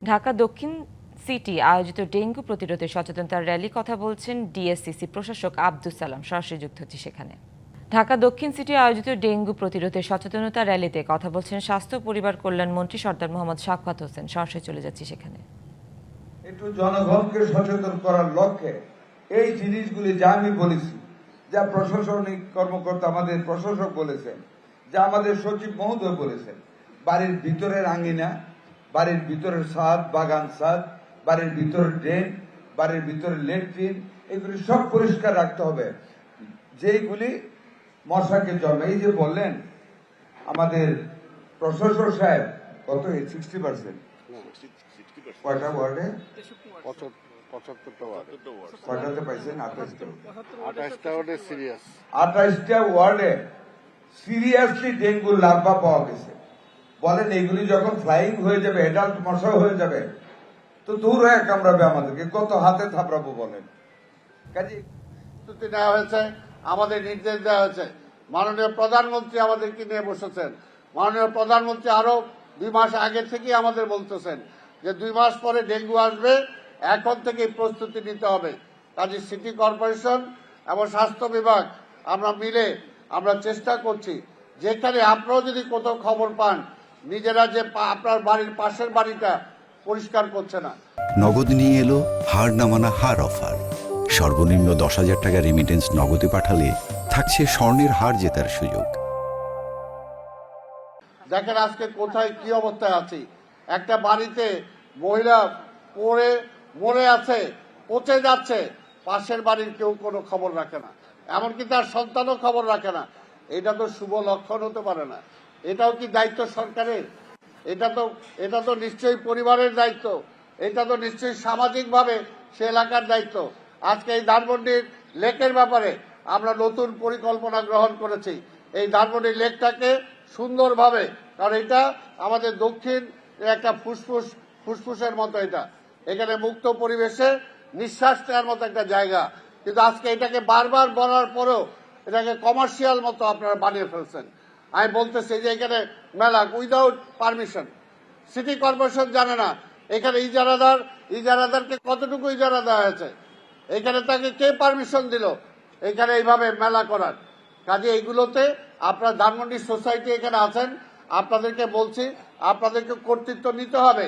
ঢাকা দক্ষিণ সিটি আয়োজিত ডেঙ্গু প্রতিরোধে সচেতনতার র্যালি কথা বলছেন ডিএসসিসি প্রশাসক আব্দুস সালাম। সরাসরি যুক্ত হচ্ছে সেখানে। ঢাকা দক্ষিণ সিটি আয়োজিত ডেঙ্গু প্রতিরোধে সচেতনতা র্যালিতে কথা বলছেন স্বাস্থ্য পরিবার কল্যাণ মন্ত্রী সর্দার মোহাম্মদ শাফকাত হোসেন। সরাসরি চলে যাচ্ছি সেখানে। একটু জনগণকে সচেতন করার লক্ষ্যে এই জিনিসগুলি যা আমি বলেছি, যা প্রশাসনিক কর্মকর্তা আমাদের প্রশাসক বলেছেন, যা আমাদের সচিব মহোদয় বলেছেন, বাড়ির ভিতরের আঙ্গিনা, বাড়ির ভিতরের ছাদ, বাগান ছাদ, বাড়ির ভিতরের ড্রেন, বাড়ির ভিতরের ল্যাট্রিন, এগুলি সব পরিষ্কার রাখতে হবে। যেইগুলি মশাকে জন্ম, এই যে বললেন আমাদের প্রশাসক সাহেব, কত 60%? কয়টা ওয়ার্ডে? 75টা ওয়ার্ড। কয়টাতে পাইছেন? 28টা ওয়ার্ডে সিরিয়াস। 28টা ওয়ার্ডে সিরিয়াসলি ডেঙ্গুর লার্ভা পাওয়া গেছে। বলেন এইগুলি যখন ফ্লাইং হয়ে যাবে, অ্যাডাল্ট মশা হয়ে যাবে, তো দূর হয়ে কামড়াবে আমাদেরকে, কত হাতে থাপড়াবো বলেন। কাজে প্রস্তুতি নেওয়া হয়েছে, আমাদের নির্দেশ দেওয়া হয়েছে। মাননীয় প্রধানমন্ত্রী আমাদেরকে নিয়ে বসেছেন। মাননীয় প্রধানমন্ত্রী আরো 2 মাস আগে থেকেই আমাদের বলতেছেন যে 2 মাস পরে ডেঙ্গু আসবে, এখন থেকেই প্রস্তুতি নিতে হবে। কাজে সিটি কর্পোরেশন এবং স্বাস্থ্য বিভাগ আমরা মিলে আমরা চেষ্টা করছি, যেখানে আপনারাও যদি কোথাও খবর পান, নিজেরা যে আপনার বাড়ির পাশের বাড়িটা পরিষ্কার করছে না। নগদ নিয়ে এলো হার না মানা হার অফার। সর্বনিম্ন 10,000 টাকা রেমিটেন্স নগদে পাঠালে থাকছে স্বর্ণের হার জেতার সুযোগ। দেখেন আজকে কোথায় কি অবস্থায় আছি। একটা বাড়িতে মহিলা পড়ে মরে আছে, পচে যাচ্ছে, পাশের বাড়ির কেউ কোনো খবর রাখে না, এমনকি তার সন্তানও খবর রাখে না। এটা তো শুভ লক্ষণ হতে পারে না। এটাও কি দায়িত্ব সরকারের? এটা তো নিশ্চয়ই পরিবারের দায়িত্ব, এটা তো নিশ্চয়ই সামাজিকভাবে সে এলাকার দায়িত্ব। আজকে এই ধানমন্ডির লেকের ব্যাপারে আমরা নতুন পরিকল্পনা গ্রহণ করেছি। এই ধানমন্ডি লেকটাকে সুন্দরভাবে, কারণ এটা আমাদের দক্ষিণ একটা ফুসফুসের মতো, এটা এখানে মুক্ত পরিবেশে নিঃশ্বাস নেওয়ার মতো একটা জায়গা, কিন্তু আজকে এটাকে বারবার বলার পরেও এটাকে কমার্শিয়াল মতো আপনারা বানিয়ে ফেলছেন। আমি বলতেছি যে এখানে মেলা উইদাউট পারমিশন, সিটি কর্পোরেশন জানে না এখানে ইজারাদারকে কতটুকু ইজারা দেওয়া হয়েছে, এখানে তাকে কে পারমিশন দিল এখানে এইভাবে মেলা করার। কাজে এইগুলোতে আপনার ধানমন্ডি সোসাইটি এখানে আছেন, আপনাদেরকে বলছি আপনাদেরকে কর্তৃত্ব নিতে হবে।